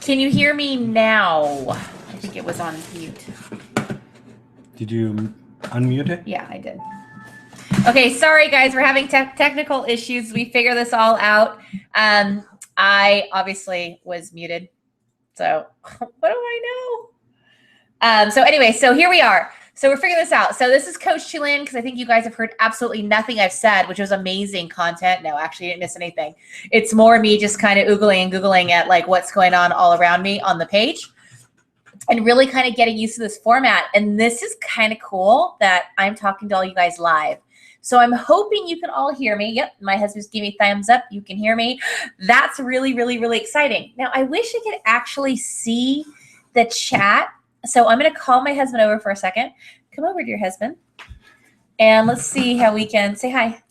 Can you hear me now? I think it was on mute. Did you unmute it? Yeah, I did. Okay, sorry guys, we're having technical issues. We figure this all out. I obviously was muted. So what do I know? So anyway, so here we are. So we're figuring this out. So this is Coach Tulin, because I think you guys have heard absolutely nothing I've said, which was amazing content. No, actually, you didn't miss anything. It's more me just kind of oogling and googling at like what's going on all around me on the page, and really kind of getting used to this format. And this is kind of cool that I'm talking to all you guys live. So I'm hoping you can all hear me. Yep, my husband's giving me thumbs up. You can hear me. That's really, really, really exciting. Now, I wish I could actually see the chat. So I'm going to call my husband over for a second. Come over to your husband. And let's see how we can say hi.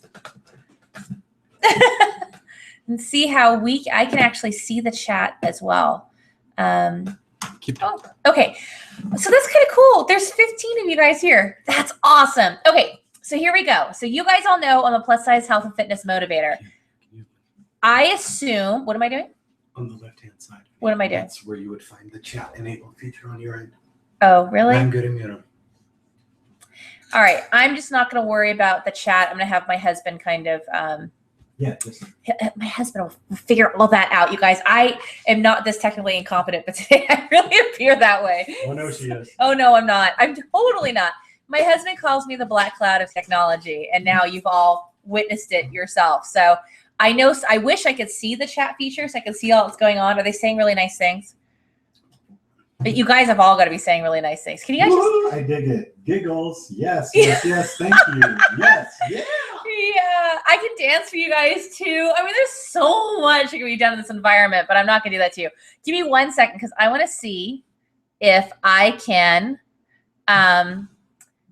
And see how I can actually see the chat as well. Okay. So that's kind of cool. There's 15 of you guys here. That's awesome. Okay. So here we go. So you guys all know I'm a plus size health and fitness motivator. I assume, what am I doing? On the left-hand side. What am I doing? That's where you would find the chat enable feature on your end. Oh, really? I'm good at mute them. All right. I'm just not going to worry about the chat. I'm going to have my husband kind of, my husband will figure all that out, you guys. I am not this technically incompetent, but today I really appear that way. Oh, no, she is. Oh, no, I'm not. I'm totally not. My husband calls me the black cloud of technology, and now you've all witnessed it yourself. So I know, I wish I could see the chat feature so I could see all that's going on. Are they saying really nice things? But you guys have all got to be saying really nice things. Can you guys just... I dig it. Giggles. Yes, yes, yes. Thank you. Yes, yeah. Yeah, I can dance for you guys too. I mean, there's so much that can be done in this environment, but I'm not going to do that to you. Give me 1 second because I want to see if I can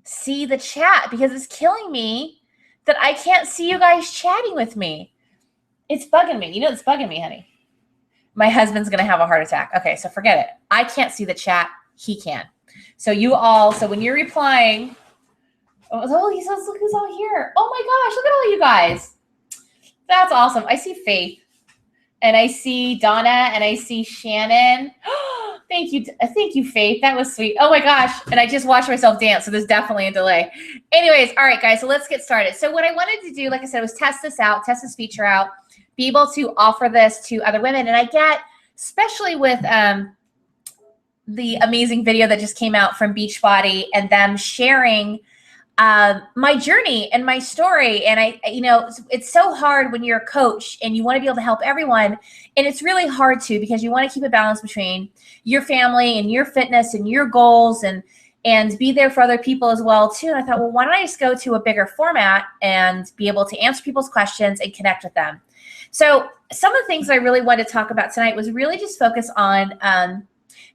see the chat, because it's killing me that I can't see you guys chatting with me. It's bugging me. You know, it's bugging me, honey. My husband's going to have a heart attack. Okay, so forget it. I can't see the chat. He can. So you all, so when you're replying, oh, he says, look who's all here. Oh my gosh, look at all you guys. That's awesome. I see Faith, and I see Donna, and I see Shannon. Thank you, Faith. That was sweet. Oh my gosh. And I just watched myself dance, so there's definitely a delay. Anyways, all right, guys, so let's get started. So what I wanted to do, like I said, was test this feature out, be able to offer this to other women. And I get, especially with the amazing video that just came out from Beachbody and them sharing my journey and my story. And it's so hard when you're a coach and you want to be able to help everyone. And it's really hard to, because you want to keep a balance between your family and your fitness and your goals and be there for other people as well too. And I thought, well, why don't I just go to a bigger format and be able to answer people's questions and connect with them? So some of the things I really wanted to talk about tonight was really just focus on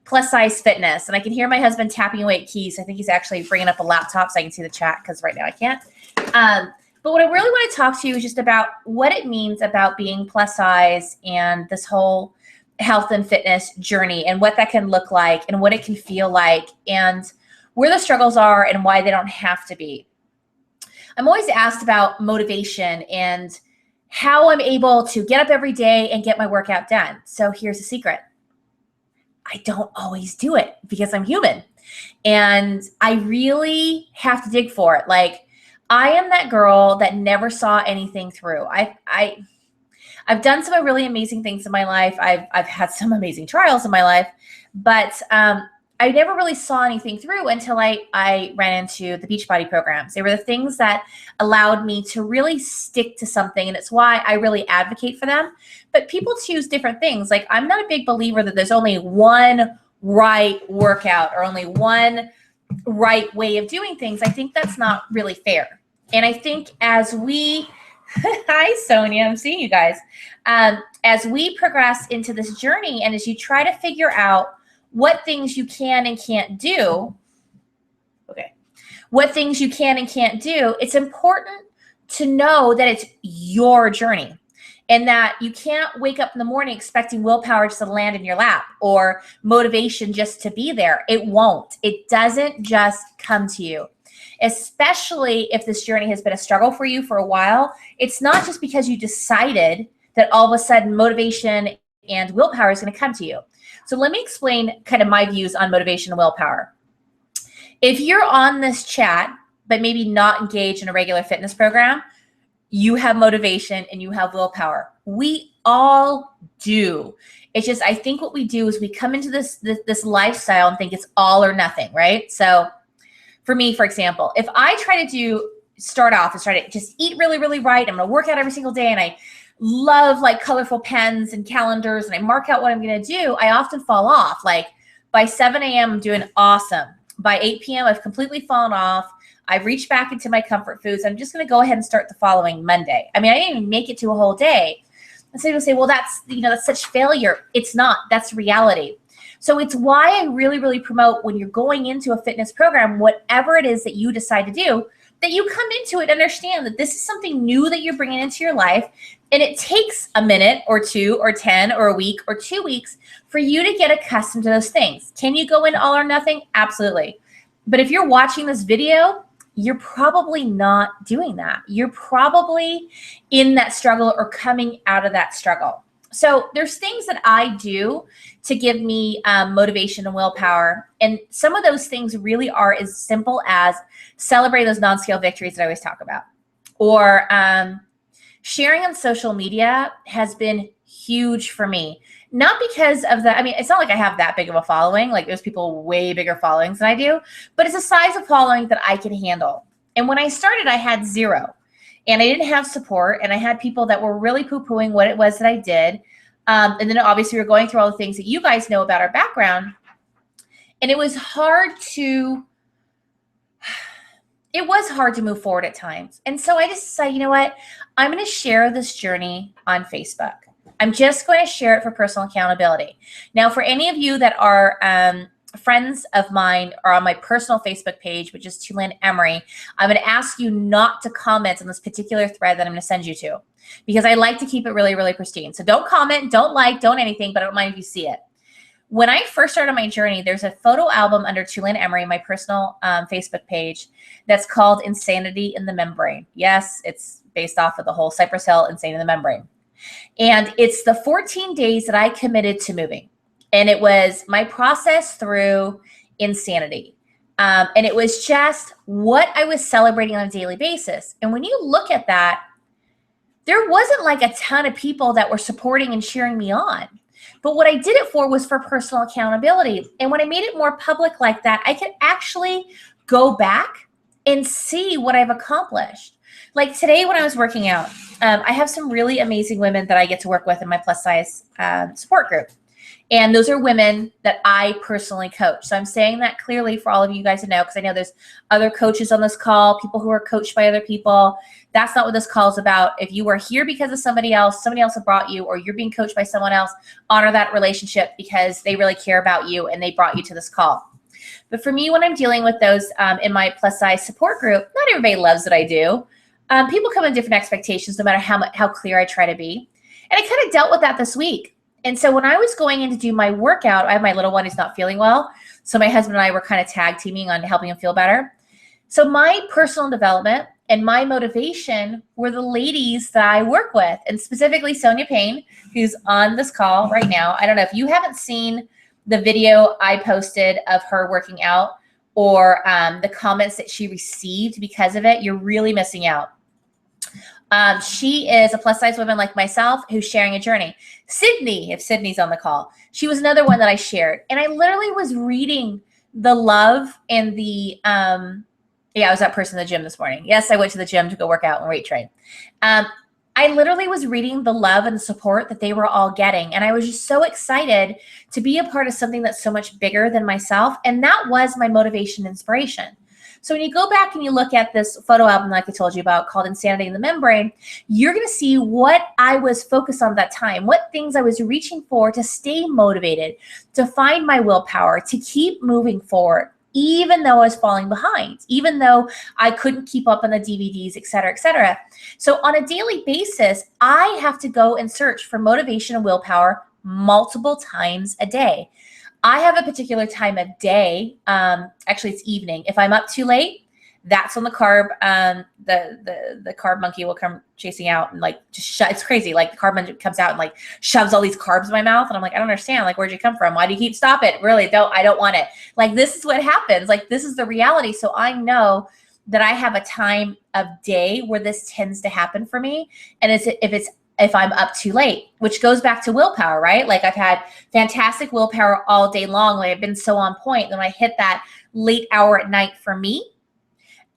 plus size fitness. And I can hear my husband tapping away at keys. I think he's actually bringing up a laptop so I can see the chat, because right now I can't. But what I really want to talk to you is just about what it means about being plus size and this whole health and fitness journey and what that can look like and what it can feel like and where the struggles are and why they don't have to be. I'm always asked about motivation and how I'm able to get up every day and get my workout done. So here's the secret. I don't always do it because I'm human, and I really have to dig for it. Like, I am that girl that never saw anything through. I've done some really amazing things in my life. I've had some amazing trials in my life, but I never really saw anything through until I ran into the Beachbody programs. They were the things that allowed me to really stick to something, and it's why I really advocate for them. But people choose different things. Like, I'm not a big believer that there's only one right workout or only one right way of doing things. I think that's not really fair. And I think as we, hi, Sonia, I'm seeing you guys. As we progress into this journey and as you try to figure out what things you can and can't do, it's important to know that it's your journey and that you can't wake up in the morning expecting willpower just to land in your lap or motivation just to be there. It won't. It doesn't just come to you, especially if this journey has been a struggle for you for a while. It's not just because you decided that all of a sudden motivation and willpower is going to come to you. So let me explain kind of my views on motivation and willpower. If you're on this chat, but maybe not engaged in a regular fitness program, you have motivation and you have willpower. We all do. It's just, I think what we do is we come into this lifestyle and think it's all or nothing, right? So for me, for example, if I try to start to just eat really, really right, I'm going to work out every single day, and I love like colorful pens and calendars, and I mark out what I'm going to do, I often fall off. Like by 7 a.m., I'm doing awesome. By 8 p.m., I've completely fallen off. I've reached back into my comfort foods. I'm just going to go ahead and start the following Monday. I mean, I didn't even make it to a whole day. And so people say, well, that's such failure. It's not. That's reality. So it's why I really, really promote when you're going into a fitness program, whatever it is that you decide to do, that you come into it and understand that this is something new that you're bringing into your life. And it takes a minute or 2 or 10 or a week or 2 weeks for you to get accustomed to those things. Can you go in all or nothing? Absolutely. But if you're watching this video, you're probably not doing that. You're probably in that struggle or coming out of that struggle. So there's things that I do to give me motivation and willpower. And some of those things really are as simple as celebrate those non-scale victories that I always talk about. Or sharing on social media has been huge for me. Not because of the, I mean, it's not like I have that big of a following. Like there's people way bigger followings than I do, but it's a size of following that I can handle. And when I started, I had 0. And I didn't have support. And I had people that were really poo-pooing what it was that I did. And then obviously we're going through all the things that you guys know about our background. And it was hard to move forward at times. And so I just decided, you know what? I'm going to share this journey on Facebook. I'm just going to share it for personal accountability. Now, for any of you that are friends of mine or on my personal Facebook page, which is Tulin Emery, I'm going to ask you not to comment on this particular thread that I'm going to send you to, because I like to keep it really, really pristine. So don't comment, don't like, don't anything, but I don't mind if you see it. When I first started my journey, there's a photo album under Tulin Emery, my personal Facebook page, that's called Insanity in the Membrane. Yes, it's based off of the whole Cypress Hill Insane in the Membrane. And it's the 14 days that I committed to moving. And it was my process through insanity. And it was just what I was celebrating on a daily basis. And when you look at that, there wasn't like a ton of people that were supporting and cheering me on. But what I did it for was for personal accountability. And when I made it more public like that, I could actually go back and see what I've accomplished. Like today when I was working out, I have some really amazing women that I get to work with in my plus size support group. And those are women that I personally coach. So I'm saying that clearly for all of you guys to know, because I know there's other coaches on this call, people who are coached by other people. That's not what this call is about. If you are here because of somebody else have brought you, or you're being coached by someone else, honor that relationship because they really care about you and they brought you to this call. But for me, when I'm dealing with those in my plus size support group, not everybody loves what I do. People come in different expectations, no matter how clear I try to be. And I kind of dealt with that this week. And so when I was going in to do my workout, I have my little one who's not feeling well. So my husband and I were kind of tag teaming on helping him feel better. So my personal development and my motivation were the ladies that I work with, and specifically Sonja Payne, who's on this call right now. I don't know if you haven't seen the video I posted of her working out or the comments that she received because of it, you're really missing out. She is a plus size woman like myself who's sharing a journey. Sydney, if Sydney's on the call, she was another one that I shared. And I literally was reading the love and the, I was that person in the gym this morning. Yes, I went to the gym to go work out and weight train. I literally was reading the love and support that they were all getting. And I was just so excited to be a part of something that's so much bigger than myself. And that was my motivation and inspiration. So when you go back and you look at this photo album like I told you about called Insanity in the Membrane, you're going to see what I was focused on at that time, what things I was reaching for to stay motivated, to find my willpower, to keep moving forward, even though I was falling behind, even though I couldn't keep up on the DVDs, et cetera, et cetera. So on a daily basis, I have to go and search for motivation and willpower multiple times a day. I have a particular time of day. Actually, it's evening. If I'm up too late, that's when the carb monkey will come chasing out and like just it's crazy. Like the carb monkey comes out and like shoves all these carbs in my mouth. And I'm like, I don't understand. Like, where'd you come from? Why do you keep stop it? Really? I don't want it. Like, this is what happens. Like, this is the reality. So I know that I have a time of day where this tends to happen for me. And if I'm up too late, which goes back to willpower, right? Like, I've had fantastic willpower all day long. Like, I've been so on point. Then when I hit that late hour at night for me,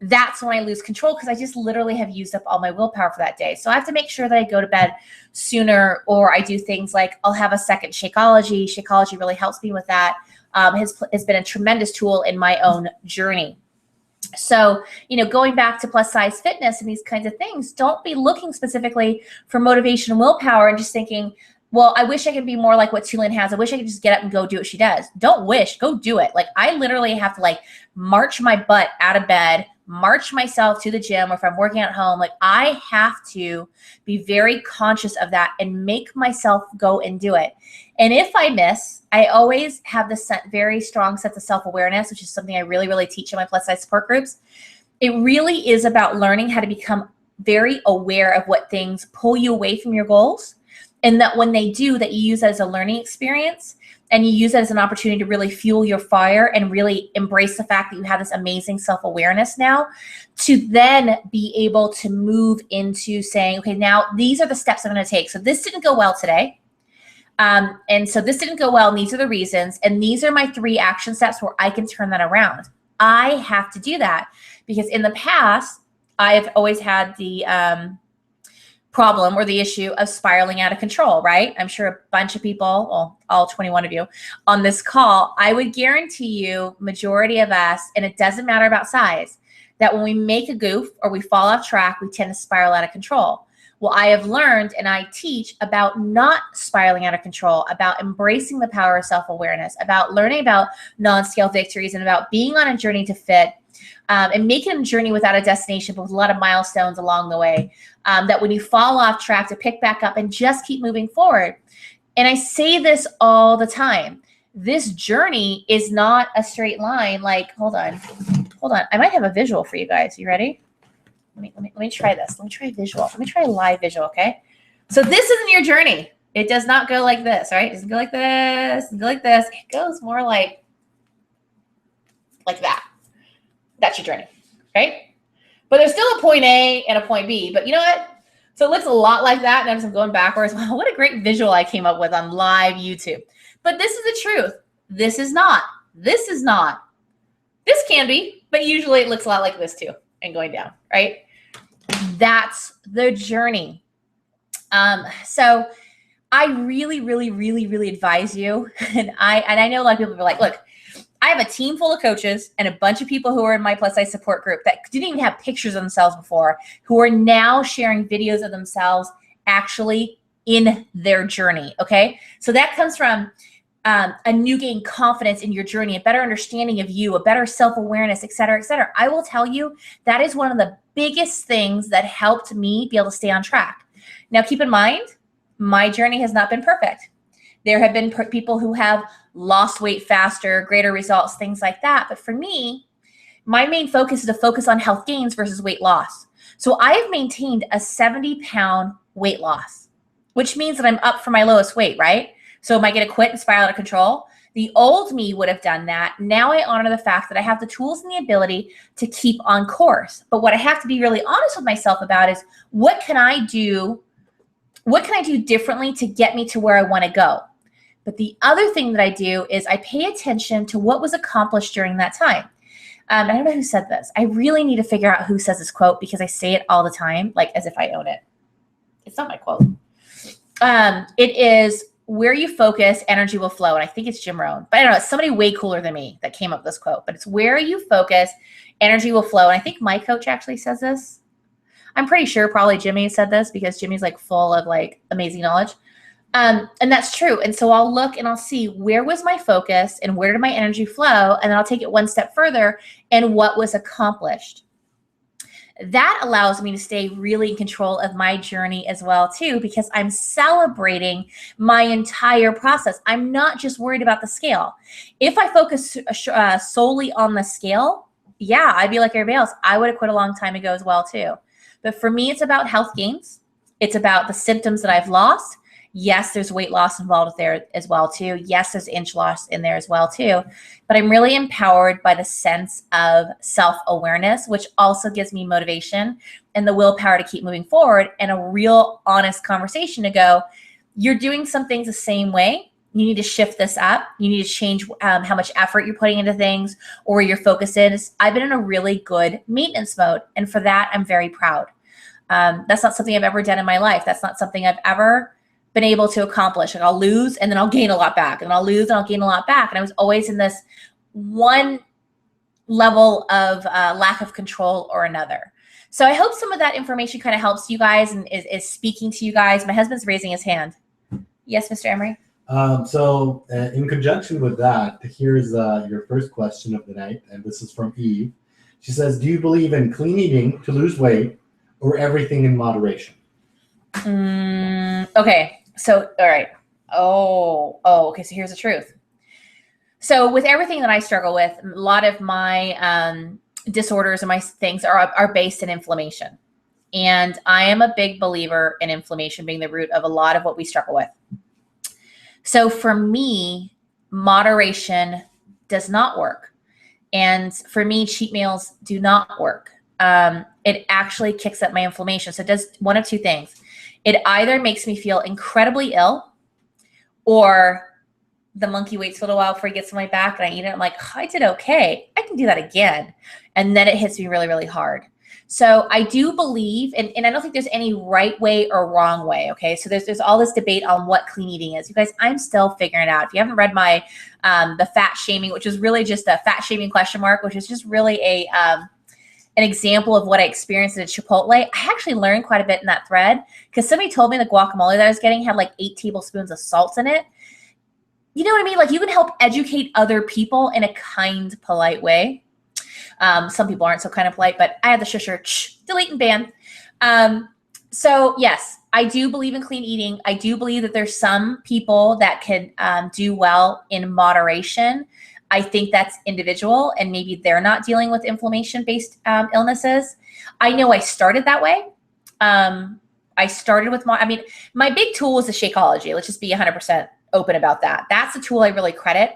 that's when I lose control, because I just literally have used up all my willpower for that day. So I have to make sure that I go to bed sooner, or I do things like I'll have a second Shakeology. Shakeology really helps me with that. Has been a tremendous tool in my own journey. So, going back to plus size fitness and these kinds of things, don't be looking specifically for motivation and willpower and just thinking, well, I wish I could be more like what Tulin has. I wish I could just get up and go do what she does. Don't wish, go do it. Like, I literally have to like march my butt out of bed, march myself to the gym, or if I'm working at home, like I have to be very conscious of that and make myself go and do it. And if I miss, I always have this very strong sense of self-awareness, which is something I really, really teach in my plus size support groups. It really is about learning how to become very aware of what things pull you away from your goals. And that when they do, that you use that as a learning experience, and you use that as an opportunity to really fuel your fire and really embrace the fact that you have this amazing self-awareness now, to then be able to move into saying, okay, now these are the steps I'm going to take. So this didn't go well today. And so this didn't go well, and these are the reasons. And these are my 3 action steps where I can turn that around. I have to do that because in the past, I've always had the problem or the issue of spiraling out of control, right? I'm sure a bunch of people, well, all 21 of you on this call, I would guarantee you, majority of us, and it doesn't matter about size, that when we make a goof or we fall off track, we tend to spiral out of control. Well, I have learned and I teach about not spiraling out of control, about embracing the power of self-awareness, about learning about non-scale victories, and about being on a journey to fit, and making a journey without a destination, but with a lot of milestones along the way. That when you fall off track, to pick back up and just keep moving forward. And I say this all the time. This journey is not a straight line. Like, hold on. I might have a visual for you guys. You ready? Let me try this. Let me try visual. Let me try live visual, okay? So this isn't your journey. It does not go like this, right? It doesn't go like this. It doesn't go like this. It goes more like that. That's your journey, right? But there's still a point A and a point B. But you know what? So it looks a lot like that. And I'm going backwards. Wow, what a great visual I came up with on live YouTube. But this is the truth. This is not. This is not. This can be, but usually it looks a lot like this too, and going down, right? That's the journey. So I really, really, really, really advise you. And I know a lot of people are like, look, I have a team full of coaches and a bunch of people who are in my plus size support group that didn't even have pictures of themselves before, who are now sharing videos of themselves actually in their journey. Okay. So that comes from a new gain confidence in your journey, a better understanding of you, a better self-awareness, et cetera, et cetera. I will tell you that is one of the biggest things that helped me be able to stay on track. Now, keep in mind, my journey has not been perfect. There have been people who have lost weight faster, greater results, things like that. But for me, my main focus is to focus on health gains versus weight loss. So I have maintained a 70-pound weight loss, which means that I'm up from my lowest weight, right? So am I going to quit and spiral out of control? The old me would have done that. Now I honor the fact that I have the tools and the ability to keep on course. But what I have to be really honest with myself about is, what can I do? What can I do differently to get me to where I want to go? But the other thing that I do is I pay attention to what was accomplished during that time. I don't know who said this. I really need to figure out who says this quote, because I say it all the time, like as if I own it. It's not my quote. It is, where you focus, energy will flow. And I think it's Jim Rohn. But I don't know, it's somebody way cooler than me that came up with this quote. But it's, where you focus, energy will flow. And I think my coach actually says this. I'm pretty sure probably Jimmy said this, because Jimmy's like full of like amazing knowledge. And that's true. And so I'll look and I'll see, where was my focus and where did my energy flow? And then I'll take it one step further, and what was accomplished. That allows me to stay really in control of my journey as well too, because I'm celebrating my entire process. I'm not just worried about the scale. If I focus solely on the scale, yeah, I'd be like everybody else. I would have quit a long time ago as well too. But for me, it's about health gains. It's about the symptoms that I've lost. Yes, there's weight loss involved there as well too. Yes, there's inch loss in there as well too. But I'm really empowered by the sense of self-awareness, which also gives me motivation and the willpower to keep moving forward, and a real honest conversation to go, you're doing some things the same way. You need to shift this up. You need to change how much effort you're putting into things or where your focus is. I've been in a really good maintenance mode. And for that, I'm very proud. That's not something I've ever done in my life. That's not something I've ever been able to accomplish. Like I'll lose and then I'll gain a lot back, and I'll lose and I'll gain a lot back. And I was always in this one level of lack of control or another. So I hope some of that information kind of helps you guys and is speaking to you guys. My husband's raising his hand. Yes, Mr. Emery? In conjunction with that, here's your first question of the night, and this is from Eve. She says, do you believe in clean eating to lose weight or everything in moderation? Okay. So, all right. Okay. So here's the truth. So with everything that I struggle with, a lot of my disorders and my things are based in inflammation. And I am a big believer in inflammation being the root of a lot of what we struggle with. So for me, moderation does not work. And for me, cheat meals do not work. It actually kicks up my inflammation. So it does one of two things. It either makes me feel incredibly ill, or the monkey waits a little while before he gets to my back and I eat it. I'm like, oh, I did okay. I can do that again. And then it hits me really, really hard. So I do believe, and I don't think there's any right way or wrong way. Okay. So there's all this debate on what clean eating is. You guys, I'm still figuring it out. If you haven't read my, the fat shaming, which is really just a fat shaming question mark, which is just really an example of what I experienced at Chipotle. I actually learned quite a bit in that thread because somebody told me the guacamole that I was getting had like 8 tablespoons of salt in it. You know what I mean? Like you can help educate other people in a kind, polite way. Some people aren't so kind of polite, but I had the shusher, delete and ban. So yes, I do believe in clean eating. I do believe that there's some people that can do well in moderation. I think that's individual, and maybe they're not dealing with inflammation-based illnesses. I know I started that way. I started with my big tool was the Shakeology. Let's just be 100% open about that. That's the tool I really credit.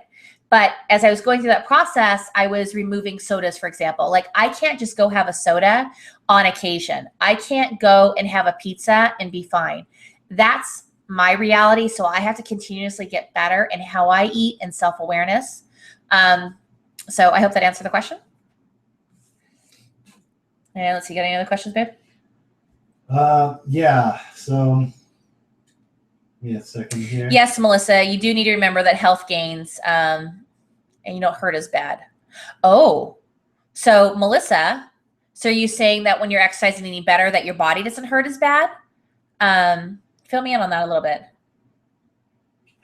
But as I was going through that process, I was removing sodas, for example. Like I can't just go have a soda on occasion. I can't go and have a pizza and be fine. That's my reality. So I have to continuously get better in how I eat and self-awareness. So I hope that answered the question. And let's see, got any other questions, babe? Yeah. So give me a second here. Yes, Melissa, you do need to remember that health gains and you don't hurt as bad. Oh, so Melissa, so are you saying that when you're exercising and eating better, that your body doesn't hurt as bad? Fill me in on that a little bit.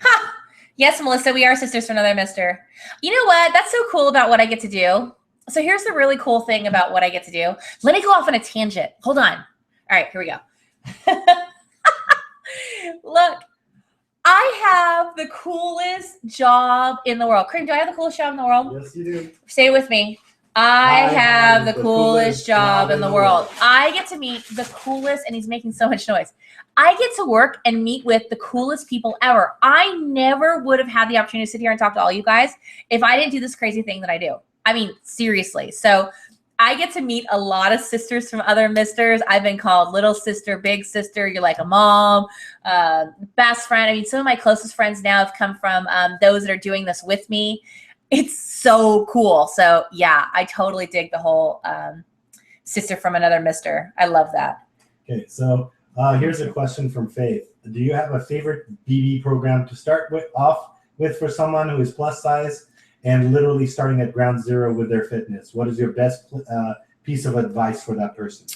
Ha! Yes, Melissa, we are sisters from another mister. You know what? That's so cool about what I get to do. So here's the really cool thing about what I get to do. Let me go off on a tangent. Hold on. All right, here we go. Look, I have the coolest job in the world. Cream, do I have the coolest job in the world? Yes, you do. Say it with me. I have the coolest job in the world. I get to meet the coolest, and he's making so much noise. I get to work and meet with the coolest people ever. I never would have had the opportunity to sit here and talk to all you guys if I didn't do this crazy thing that I do. I mean, seriously. So I get to meet a lot of sisters from other misters. I've been called little sister, big sister. You're like a mom, best friend. I mean, some of my closest friends now have come from those that are doing this with me. It's so cool. So yeah, I totally dig the whole sister from another mister. I love that. Okay, so here's a question from Faith. Do you have a favorite BB program to start off with for someone who is plus size and literally starting at ground zero with their fitness? What is your best piece of advice for that person?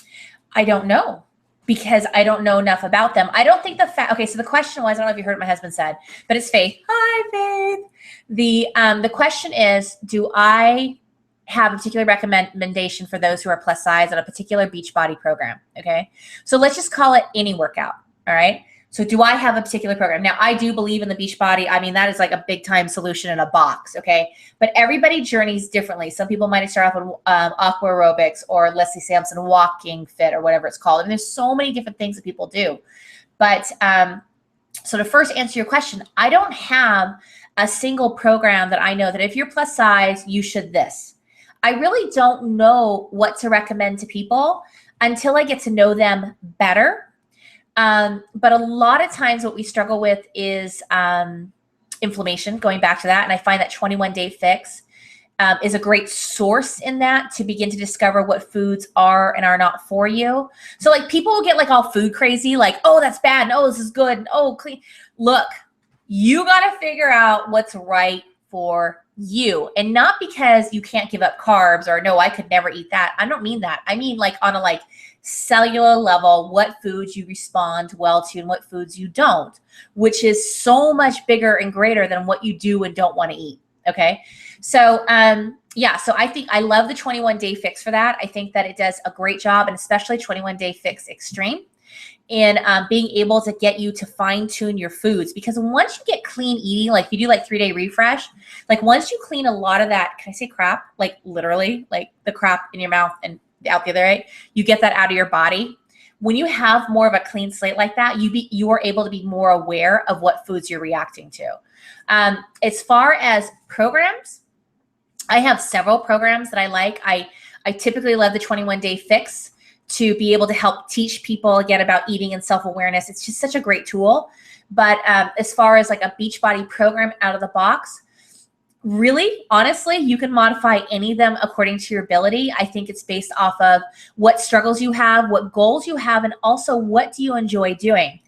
I don't know, because I don't know enough about them. I don't think okay, so the question was, I don't know if you heard what my husband said, but it's Faith. Hi, Faith. The question is, do I have a particular recommendation for those who are plus size on a particular Beachbody program? Okay, so let's just call it any workout. All right. So do I have a particular program? Now, I do believe in the Beachbody. I mean, that is like a big time solution in a box, okay? But everybody journeys differently. Some people might start off with aqua aerobics or Leslie Sampson walking fit or whatever it's called. And there's so many different things that people do. But so to first answer your question, I don't have a single program that I know that if you're plus size, you should this. I really don't know what to recommend to people until I get to know them better. But a lot of times what we struggle with is inflammation, going back to that. And I find that 21-day fix is a great source in that to begin to discover what foods are and are not for you. So like people will get like all food crazy, like, oh, that's bad. No, this is good. Oh, clean. Look, you got to figure out what's right for you, and not because you can't give up carbs or no, I could never eat that. I don't mean that. I mean like on a like cellular level, what foods you respond well to and what foods you don't, which is so much bigger and greater than what you do and don't want to eat. Okay. So, yeah, so I think I love the 21-day fix for that. I think that it does a great job, and especially 21-day fix extreme in being able to get you to fine tune your foods. Because once you get clean eating, like you do like 3-day refresh, like once you clean a lot of that, can I say crap? Like literally like the crap in your mouth and out the other way, you get that out of your body. When you have more of a clean slate like that, you are able to be more aware of what foods you're reacting to. As far as programs, I have several programs that I like. I typically love the 21-day fix to be able to help teach people again about eating and self-awareness. It's just such a great tool. But as far as like a Beachbody program out of the box, really, honestly, you can modify any of them according to your ability. I think it's based off of what struggles you have, what goals you have, and also what do you enjoy doing.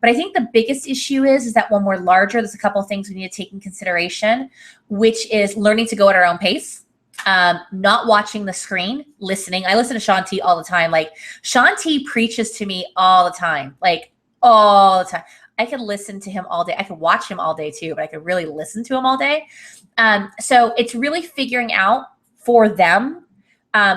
But I think the biggest issue is that when we're larger, there's a couple of things we need to take in consideration, which is learning to go at our own pace, not watching the screen, listening. I listen to Shaun T all the time. Like Shaun T preaches to me all the time, like all the time. I could listen to him all day. I could watch him all day too, but I could really listen to him all day. So it's really figuring out for them.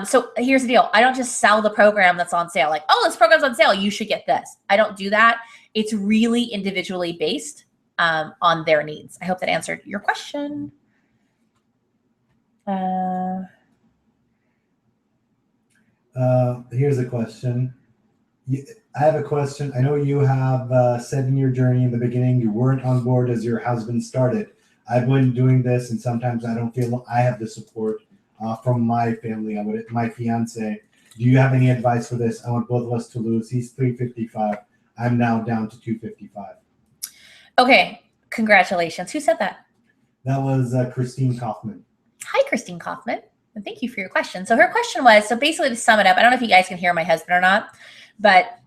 So here's the deal. I don't just sell the program that's on sale. Like, oh, this program's on sale, you should get this. I don't do that. It's really individually based on their needs. I hope that answered your question. Here's a question. I have a question. I know you have said in your journey in the beginning you weren't on board as your husband started. I've been doing this, and sometimes I don't feel I have the support from my family. My fiance. Do you have any advice for this? I want both of us to lose. He's 355. I'm now down to 255. Okay. Congratulations. Who said that? That was Christine Kaufman. Hi, Christine Kaufman. And thank you for your question. So her question was, so basically to sum it up, I don't know if you guys can hear my husband or not, but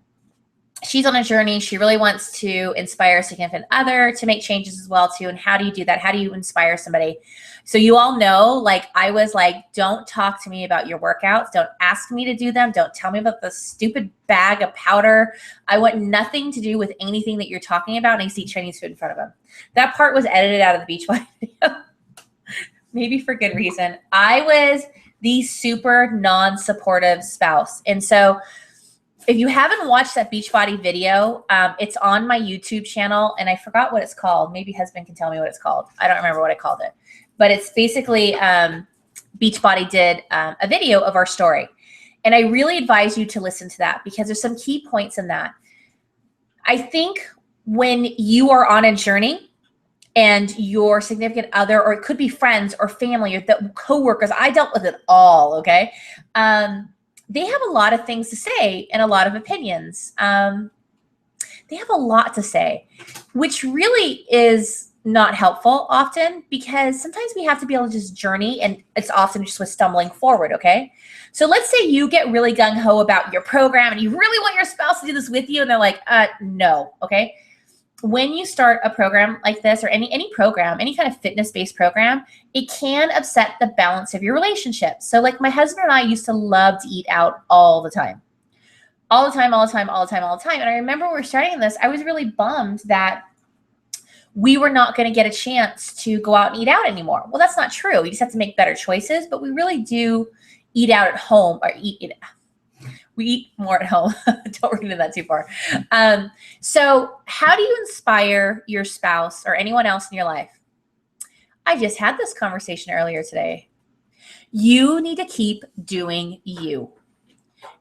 she's on a journey. She really wants to inspire a significant other to make changes as well too. And how do you do that? How do you inspire somebody? So you all know, like I was like, don't talk to me about your workouts. Don't ask me to do them. Don't tell me about the stupid bag of powder. I want nothing to do with anything that you're talking about. And I see Chinese food in front of him. That part was edited out of the Beachbody video. Maybe for good reason. I was the super non-supportive spouse. And so if you haven't watched that Beachbody video, it's on my YouTube channel, and I forgot what it's called. Maybe husband can tell me what it's called. I don't remember what I called it. But it's basically Beachbody did a video of our story. And I really advise you to listen to that because there's some key points in that. I think when you are on a journey and your significant other, or it could be friends or family or the coworkers, I dealt with it all, okay? They have a lot of things to say and a lot of opinions. They have a lot to say, which really is not helpful often because sometimes we have to be able to just journey, and it's often just with stumbling forward, okay? So let's say you get really gung-ho about your program and you really want your spouse to do this with you, and they're like, no, okay? When you start a program like this, or any program, any kind of fitness-based program, it can upset the balance of your relationship. So like my husband and I used to love to eat out all the time. All the time. And I remember when we were starting this, I was really bummed that we were not going to get a chance to go out and eat out anymore. Well, that's not true. We just have to make better choices, but we really do eat out at home, or We eat more at home. Don't read into that too far. So how do you inspire your spouse or anyone else in your life? I just had this conversation earlier today. You need to keep doing you.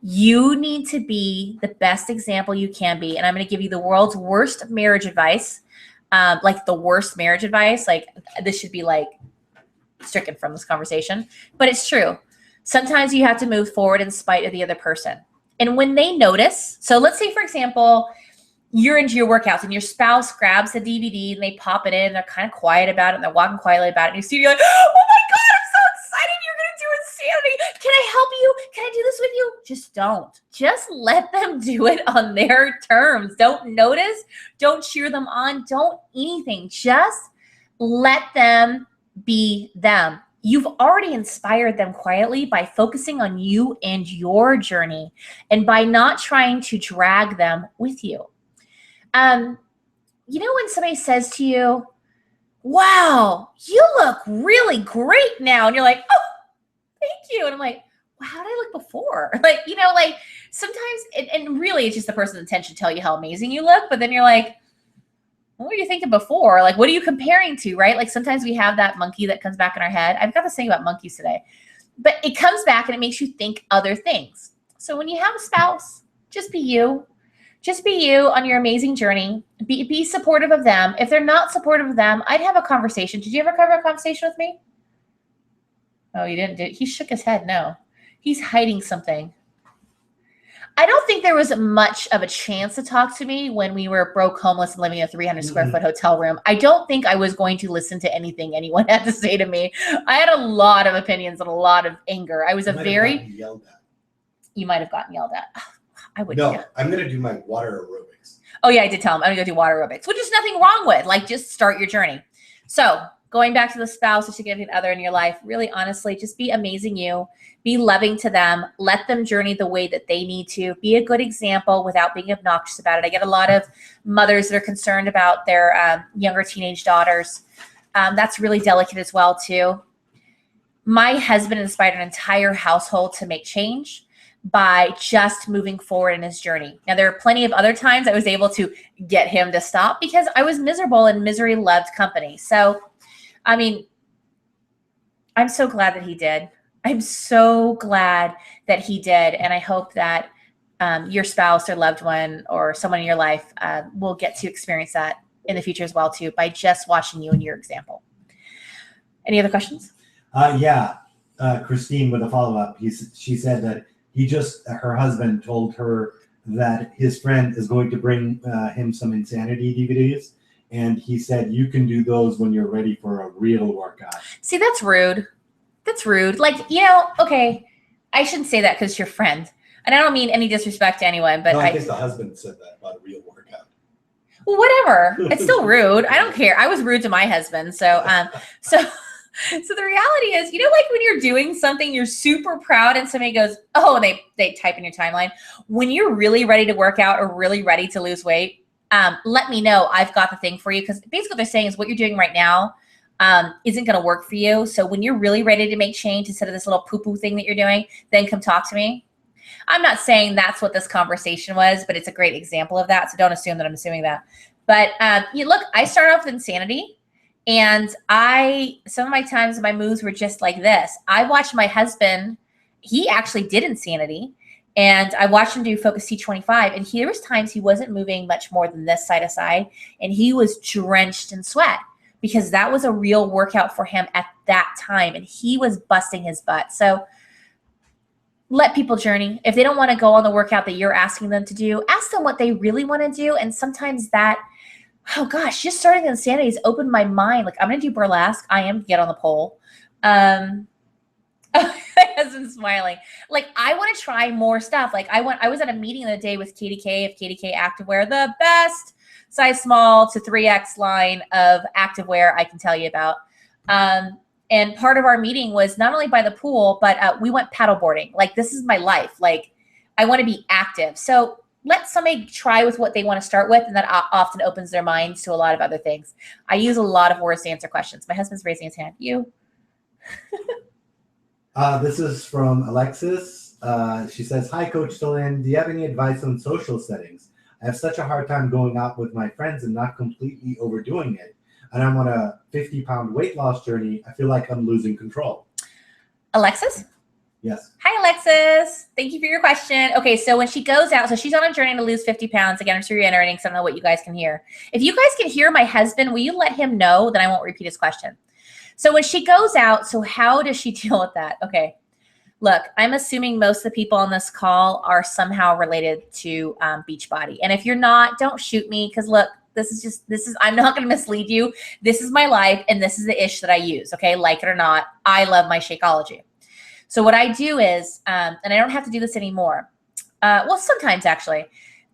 You need to be the best example you can be. And I'm going to give you the world's worst marriage advice. Like the worst marriage advice. Like this should be like stricken from this conversation, but it's true. Sometimes you have to move forward in spite of the other person. And when they notice, so let's say, for example, you're into your workouts and your spouse grabs the DVD and they pop it in. They're kind of quiet about it and they're walking quietly about it. And you see, you're like, oh my God, I'm so excited. You're going to do insanity. Can I help you? Can I do this with you? Just don't. Just let them do it on their terms. Don't notice. Don't cheer them on. Don't anything. Just let them be them. You've already inspired them quietly by focusing on you and your journey and by not trying to drag them with you. You know, when somebody says to you, wow, you look really great now. And you're like, oh, thank you. And I'm like, well, how did I look before? Like, you know, like sometimes, and really it's just the person's intention to tell you how amazing you look. But then you're like, what were you thinking before? Like, what are you comparing to, right? Like sometimes we have that monkey that comes back in our head. I've got this thing about monkeys today, but it comes back and it makes you think other things. So when you have a spouse, just be you. Just be you on your amazing journey. Be supportive of them. If they're not supportive of them, I'd have a conversation. Did you ever have a conversation with me? Oh, you didn't. He shook his head. No, he's hiding something. I don't think there was much of a chance to talk to me when we were broke, homeless, and living in a 300 square foot hotel room. I don't think I was going to listen to anything anyone had to say to me. I had a lot of opinions and a lot of anger. I was a very... Yelled at. You might have gotten yelled at. I would. No, I'm going to do my water aerobics. Oh yeah, I did tell him I'm going to go do water aerobics, which is nothing wrong with. Like, just start your journey. So going back to the spouse or significant other in your life, really honestly, just be amazing you. Be loving to them. Let them journey the way that they need to. Be a good example without being obnoxious about it. I get a lot of mothers that are concerned about their younger teenage daughters. That's really delicate as well too. My husband inspired an entire household to make change by just moving forward in his journey. Now, there are plenty of other times I was able to get him to stop because I was miserable and misery loved company. So, I mean, I'm so glad that he did. I'm so glad that he did. And I hope that your spouse or loved one or someone in your life will get to experience that in the future as well, too, by just watching you and your example. Any other questions? Christine with a follow-up. She said that her husband told her that his friend is going to bring him some insanity DVDs. And he said, you can do those when you're ready for a real workout. See, that's rude. That's rude. Like, you know, okay, I shouldn't say that because it's your friend. And I don't mean any disrespect to anyone, but No, I think the husband said that about a real workout. Well, whatever. It's still rude. I don't care. I was rude to my husband. So So the reality is, you know, like when you're doing something, you're super proud and somebody goes, oh, and they type in your timeline. When you're really ready to work out or really ready to lose weight, let me know. I've got the thing for you. Because basically what they're saying is what you're doing right now isn't going to work for you. So when you're really ready to make change instead of this little poo-poo thing that you're doing, then come talk to me. I'm not saying that's what this conversation was, but it's a great example of that. So don't assume that I'm assuming that. But look, I started off with insanity. And some of my times, my moves were just like this. I watched my husband, he actually did insanity. And I watched him do Focus T25. And there was times he wasn't moving much more than this side to side. And he was drenched in sweat because that was a real workout for him at that time. And he was busting his butt. So let people journey. If they don't want to go on the workout that you're asking them to do, ask them what they really want to do. And sometimes that, oh gosh, just starting the insanity has opened my mind. Like, I'm going to do burlesque. I am get on the pole. My husband's smiling. Like, I want to try more stuff. Like, I was at a meeting the other day with KDK of KDK Activewear, the best size small to 3X line of activewear I can tell you about. And part of our meeting was not only by the pool, but we went paddleboarding. Like, this is my life. Like, I want to be active. So let somebody try with what they want to start with, and that often opens their minds to a lot of other things. I use a lot of words to answer questions. My husband's raising his hand. You? This is from Alexis. She says, "Hi, Coach Tulin. Do you have any advice on social settings? I have such a hard time going out with my friends and not completely overdoing it. And I'm on a 50-pound weight loss journey. I feel like I'm losing control." Alexis? Yes. Hi, Alexis. Thank you for your question. Okay, so when she goes out, so she's on a journey to lose 50 pounds. Again, I'm just reiterating some of what you guys can hear. If you guys can hear my husband, will you let him know? Then I won't repeat his question. So when she goes out, so how does she deal with that? Okay. Look, I'm assuming most of the people on this call are somehow related to Beachbody. And if you're not, don't shoot me, because look, I'm not going to mislead you. This is my life, and this is the ish that I use, okay? Like it or not, I love my Shakeology. So what I do is, and I don't have to do this anymore. Well, sometimes actually,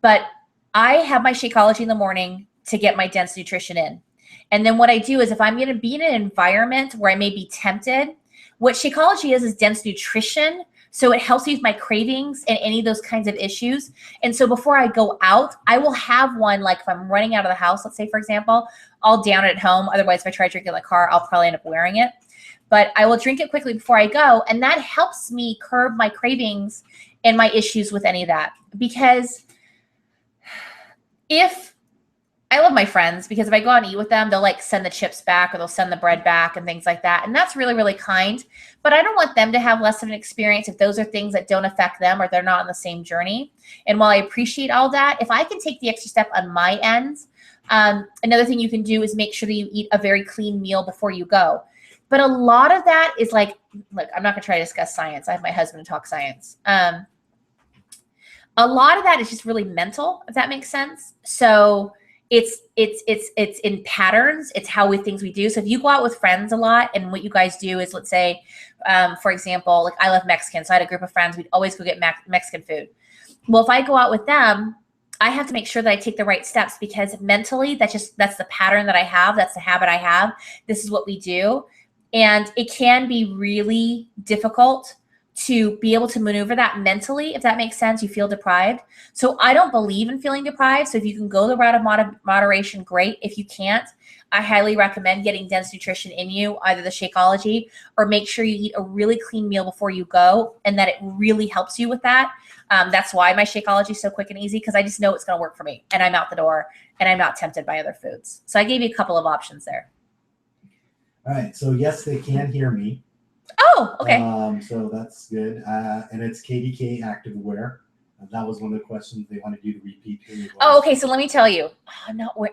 but I have my Shakeology in the morning to get my dense nutrition in. And then what I do is if I'm going to be in an environment where I may be tempted, what Shakeology is dense nutrition. So it helps me with my cravings and any of those kinds of issues. And so before I go out, I will have one, like if I'm running out of the house, let's say, for example, I'll down it at home. Otherwise, if I try to drink it in the car, I'll probably end up wearing it. But I will drink it quickly before I go. And that helps me curb my cravings and my issues with any of that. Because I love my friends, because if I go out and eat with them, they'll like send the chips back or they'll send the bread back and things like that. And that's really, really kind. But I don't want them to have less of an experience if those are things that don't affect them or they're not on the same journey. And while I appreciate all that, if I can take the extra step on my end, another thing you can do is make sure that you eat a very clean meal before you go. But a lot of that is like, look, I'm not going to try to discuss science. I have my husband to talk science. A lot of that is just really mental, if that makes sense. So it's in patterns. It's how things we do. So if you go out with friends a lot and what you guys do is, let's say, for example, like I love Mexican. So I had a group of friends. We'd always go get Mexican food. Well, if I go out with them, I have to make sure that I take the right steps, because mentally that's the pattern that I have. That's the habit I have. This is what we do. And it can be really difficult to be able to maneuver that mentally, if that makes sense. You feel deprived. So I don't believe in feeling deprived. So if you can go the route of moderation, great. If you can't, I highly recommend getting dense nutrition in you, either the Shakeology, or make sure you eat a really clean meal before you go, and that it really helps you with that. That's why my Shakeology is so quick and easy, because I just know it's going to work for me, and I'm out the door, and I'm not tempted by other foods. So I gave you a couple of options there. All right. So yes, they can hear me. Oh, okay. So that's good. And it's KDK Activewear. That was one of the questions they wanted you to repeat. Oh, okay. So let me tell you.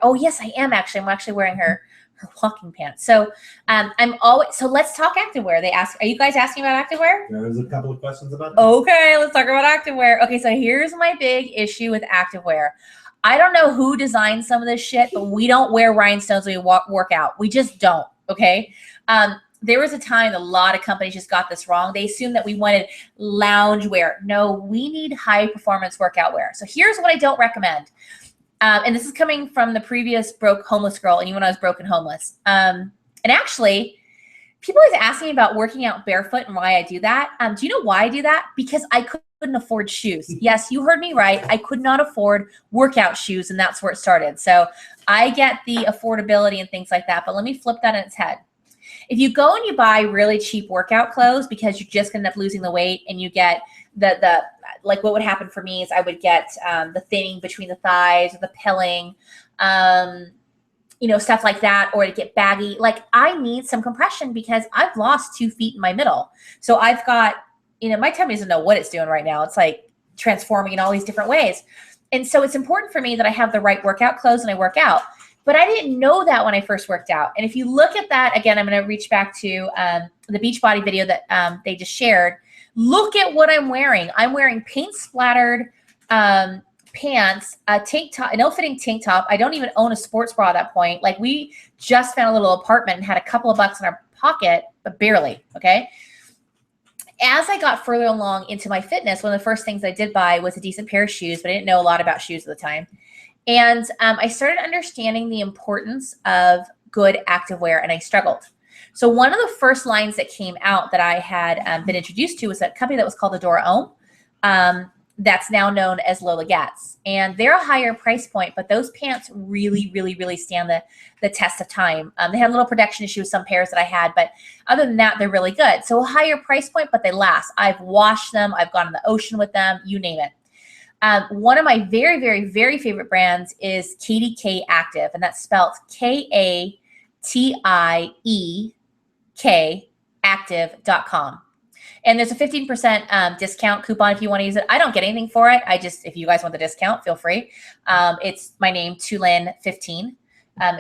Oh, yes, I am actually. I'm actually wearing her walking pants. So so let's talk activewear. Are you guys asking about activewear? There was a couple of questions about it. Okay, let's talk about activewear. Okay, so here's my big issue with activewear. I don't know who designed some of this shit, but we don't wear rhinestones when we work out. We just don't. Okay. There was a time a lot of companies just got this wrong. They assumed that we wanted lounge wear. No, we need high performance workout wear. So here's what I don't recommend. And this is coming from the previous broke homeless girl, and even when I was broken homeless. And actually, people always ask me about working out barefoot and why I do that. Do you know why I do that? Because I couldn't afford shoes. Yes, you heard me right. I could not afford workout shoes, and that's where it started. So I get the affordability and things like that, but let me flip that on its head. If you go and you buy really cheap workout clothes because you're just going to end up losing the weight, and you get the like what would happen for me is I would get the thinning between the thighs or the pilling, stuff like that, or to get baggy. Like I need some compression because I've lost 2 feet in my middle. So I've got, my tummy doesn't know what it's doing right now. It's like transforming in all these different ways. And so it's important for me that I have the right workout clothes and I work out. But I didn't know that when I first worked out. And if you look at that, again, I'm going to reach back to the Beachbody video that they just shared. Look at what I'm wearing. I'm wearing paint splattered pants, a tank top, an ill-fitting tank top. I don't even own a sports bra at that point. Like we just found a little apartment and had a couple of bucks in our pocket, but barely, okay? As I got further along into my fitness, one of the first things I did buy was a decent pair of shoes, but I didn't know a lot about shoes at the time. And I started understanding the importance of good activewear, and I struggled. So one of the first lines that came out that I had been introduced to was a company that was called Adora Ohm. that's now known as Lola Gats. And they're a higher price point, but those pants really, really, really stand the test of time. They had a little production issue with some pairs that I had, but other than that, they're really good. So a higher price point, but they last. I've washed them. I've gone in the ocean with them, you name it. One of my very, very, very favorite brands is KDK Active, and that's spelled KATIEK active.com. And there's a 15% discount coupon if you want to use it. I don't get anything for it. If you guys want the discount, feel free. It's my name, Tulin15.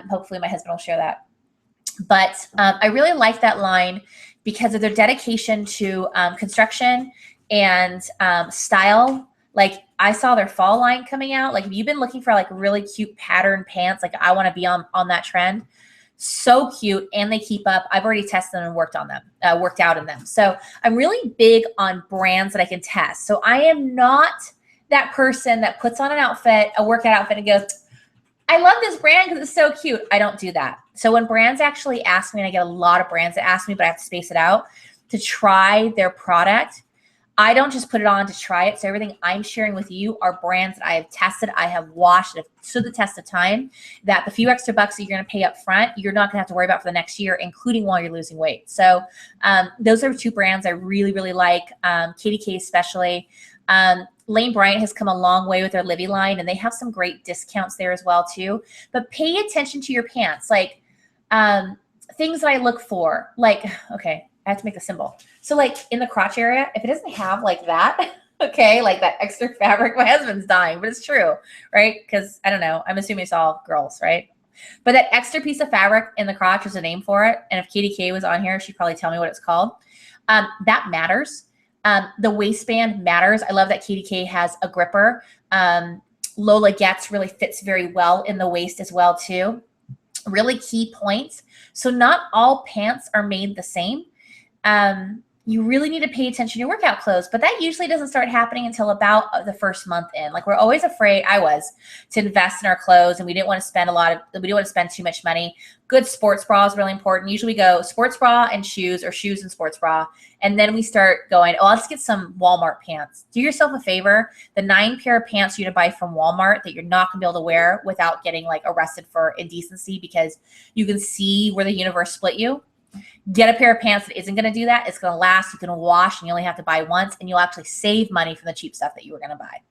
Hopefully my husband will share that. But I really like that line because of their dedication to construction and style. Like I saw their fall line coming out. Like if you've been looking for like really cute pattern pants, like I want to be on that trend. So cute, and they keep up. I've already tested them and worked out in them. So I'm really big on brands that I can test. So I am not that person that puts on an outfit, a workout outfit, and goes, I love this brand because it's so cute. I don't do that. So when brands actually ask me, and I get a lot of brands that ask me, but I have to space it out to try their product, I don't just put it on to try it. So everything I'm sharing with you are brands that I have tested, I have washed, that have stood the test of time, that the few extra bucks that you're going to pay up front, you're not going to have to worry about for the next year, including while you're losing weight. So those are two brands I really, really like, KDK especially. Lane Bryant has come a long way with their Livy line, and they have some great discounts there as well too. But pay attention to your pants, like things that I look for, like, okay, I have to make the symbol. So like in the crotch area, if it doesn't have like that, okay, like that extra fabric, my husband's dying, but it's true, right? Because I don't know, I'm assuming it's all girls, right? But that extra piece of fabric in the crotch is a name for it. And if KDK was on here, she'd probably tell me what it's called. That matters. The waistband matters. I love that KDK has a gripper. Lola Gets really fits very well in the waist as well too. Really key points. So not all pants are made the same. You really need to pay attention to your workout clothes, but that usually doesn't start happening until about the first month in. Like we're always afraid, to invest in our clothes, and we didn't want to spend too much money. Good sports bra is really important. Usually we go sports bra and shoes, or shoes and sports bra. And then we start going, oh, let's get some Walmart pants. Do yourself a favor. The 9 pair of pants you're going to buy from Walmart that you're not going to be able to wear without getting like arrested for indecency because you can see where the universe split you. Get a pair of pants that isn't going to do that. It's going to last. You can wash, and you only have to buy once, and you'll actually save money from the cheap stuff that you were going to buy.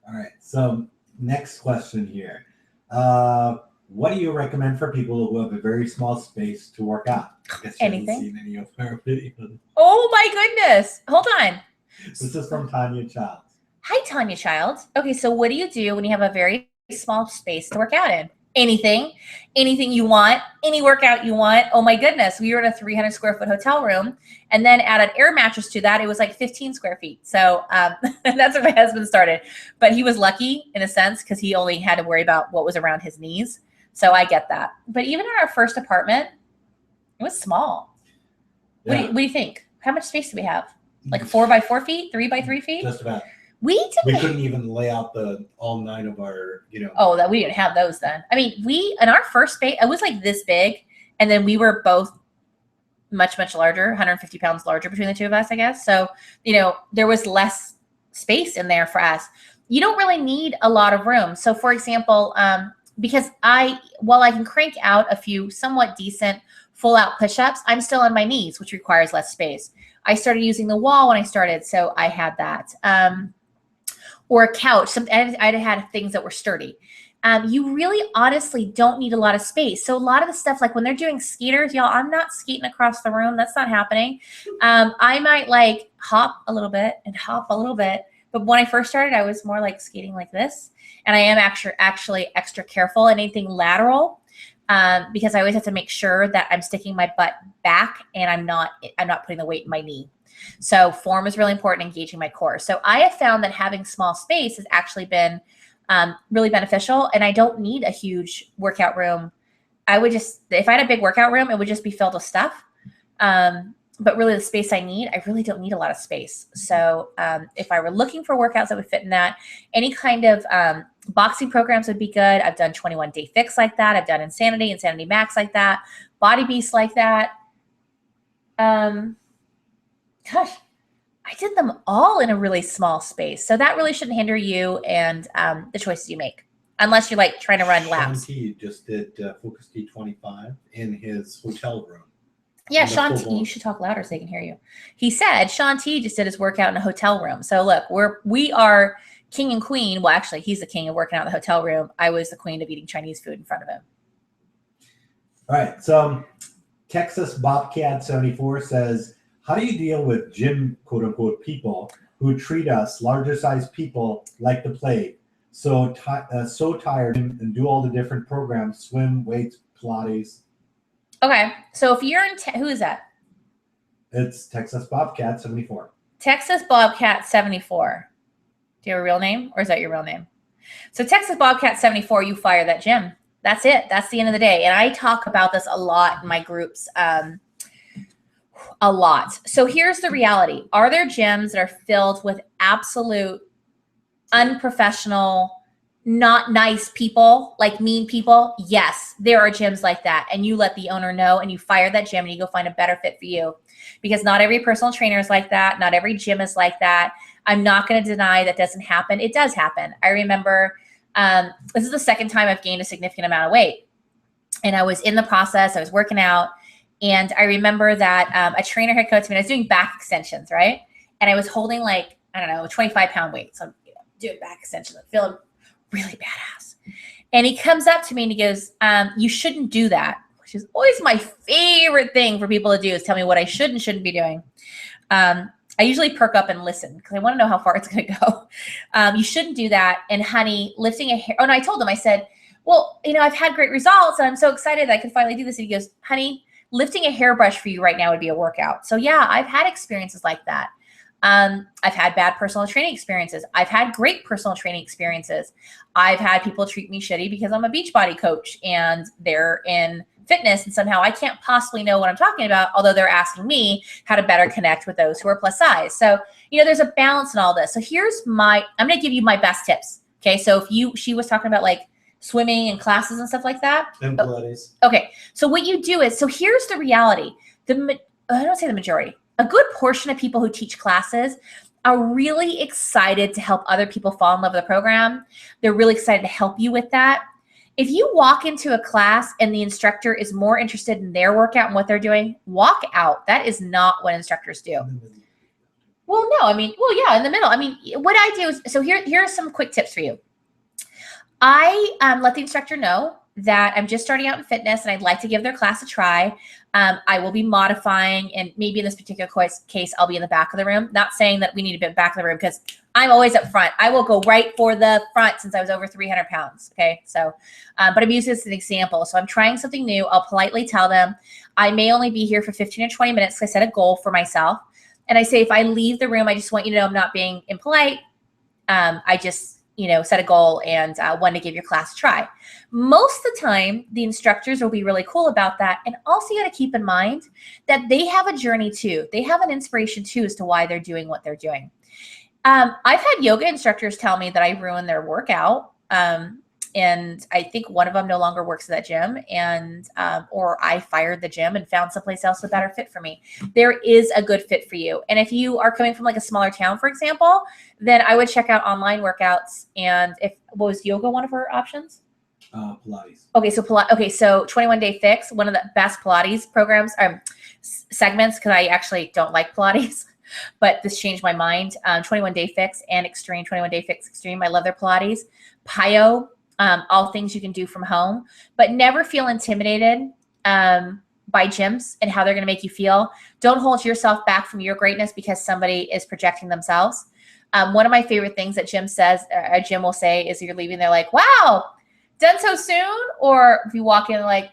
All right. So next question here. What do you recommend for people who have a very small space to work out? I guess you haven't seen any of our videos. Oh my goodness. Hold on. This is from Tanya Child. Hi, Tanya Child. Okay, so what do you do when you have a very small space to work out in? Anything you want, any workout you want. Oh my goodness. We were in a 300 square foot hotel room, and then add an air mattress to that. It was like 15 square feet. So that's where my husband started, but he was lucky in a sense because he only had to worry about what was around his knees. So I get that. But even in our first apartment, it was small. Yeah. What do you think? How much space do we have? Like 4 by 4 feet, 3 by 3 feet? Just about. We couldn't even lay out all 9 of our, Oh, that we didn't have those then. I mean, in our first space, it was like this big, and then we were both much, much larger, 150 pounds larger between the two of us, I guess. So, there was less space in there for us. You don't really need a lot of room. So for example, because while I can crank out a few somewhat decent full out push-ups, I'm still on my knees, which requires less space. I started using the wall when I started, so I had that. Or a couch. I'd had things that were sturdy. You really honestly don't need a lot of space. So a lot of the stuff, like when they're doing skaters, y'all, I'm not skating across the room. That's not happening. I might like hop a little bit and hop a little bit. But when I first started, I was more like skating like this. And I am actually extra careful in anything lateral because I always have to make sure that I'm sticking my butt back and I'm not putting the weight in my knee. So form is really important, engaging my core. So I have found that having small space has actually been really beneficial, and I don't need a huge workout room. If I had a big workout room, it would just be filled with stuff. But really the space I really don't need a lot of space. So if I were looking for workouts that would fit in that, any kind of boxing programs would be good. I've done 21 Day Fix like that. I've done Insanity Max like that, Body Beast like that. Gosh, I did them all in a really small space. So that really shouldn't hinder you and the choices you make, unless you're like trying to run laps. Sean T just did Focus T25 in his hotel room. Yeah, Sean T, you should talk louder so they can hear you. He said Sean T just did his workout in a hotel room. So look, we are king and queen. Well, actually, he's the king of working out in the hotel room. I was the queen of eating Chinese food in front of him. All right. So Texas Bobcat 74 says, how do you deal with gym, quote unquote, people who treat us, larger size people, like the plague? So tired and do all the different programs, swim, weights, Pilates. Okay. So if you're in, who is that? It's Texas Bobcat 74. Texas Bobcat 74. Do you have a real name, or is that your real name? So Texas Bobcat 74, you fire that gym. That's it. That's the end of the day. And I talk about this a lot in my groups, a lot. So here's the reality. Are there gyms that are filled with absolute unprofessional, not nice people, like mean people? Yes, there are gyms like that. And you let the owner know and you fire that gym and you go find a better fit for you, because not every personal trainer is like that. Not every gym is like that. I'm not going to deny that doesn't happen. It does happen. I remember this is the second time I've gained a significant amount of weight, and I was in the process. I was working out, and I remember that a trainer had coached me. I was doing back extensions, right? And I was holding like, I don't know, a 25-pound weight. So I'm doing back extensions. I'm feeling really badass. And he comes up to me and he goes, you shouldn't do that, which is always my favorite thing for people to do, is tell me what I should and shouldn't be doing. I usually perk up and listen because I want to know how far it's going to go. You shouldn't do that. And honey, lifting a hair. Oh, no, I told him, I said, well, you know, I've had great results and I'm so excited that I can finally do this. And he goes, honey, lifting a hairbrush for you right now would be a workout. So yeah, I've had experiences like that. I've had bad personal training experiences. I've had great personal training experiences. I've had people treat me shitty because I'm a Beachbody coach and they're in fitness, and somehow I can't possibly know what I'm talking about, although they're asking me how to better connect with those who are plus size. So, you know, there's a balance in all this. So here's I'm going to give you my best tips. Okay. So she was talking about like swimming and classes and stuff like that. And Pilates. Okay. So what you do is, so here's the reality. I don't say the majority. A good portion of people who teach classes are really excited to help other people fall in love with the program. They're really excited to help you with that. If you walk into a class and the instructor is more interested in their workout and what they're doing, walk out. That is not what instructors do. Well, no, I mean, well, yeah, in the middle. I mean, what I do is, so here are some quick tips for you. I let the instructor know that I'm just starting out in fitness and I'd like to give their class a try. I will be modifying, and maybe in this particular case, I'll be in the back of the room. Not saying that we need to be in the back of the room, because I'm always up front. I will go right for the front since I was over 300 pounds. Okay. So, but I'm using this as an example. So I'm trying something new. I'll politely tell them I may only be here for 15 or 20 minutes. I set a goal for myself. And I say, if I leave the room, I just want you to know I'm not being impolite. I just, you know, set a goal and want to give your class a try. Most of the time, the instructors will be really cool about that. And also you got to keep in mind that they have a journey too. They have an inspiration too as to why they're doing what they're doing. I've had yoga instructors tell me that I ruined their workout. And I think one of them no longer works at that gym, and or I fired the gym and found someplace else a better fit for me. There is a good fit for you. And if you are coming from like a smaller town, for example, then I would check out online workouts. And was yoga one of her options? Pilates. Okay, so 21 Day Fix, one of the best Pilates programs, segments, because I actually don't like Pilates, but this changed my mind. 21 Day Fix and Extreme, 21 Day Fix Extreme. I love their Pilates. Pyo, all things you can do from home, but never feel intimidated by gyms and how they're going to make you feel. Don't hold yourself back from your greatness because somebody is projecting themselves. One of my favorite things that a gym will say is you're leaving, they're like, wow, done so soon? Or if you walk in, like,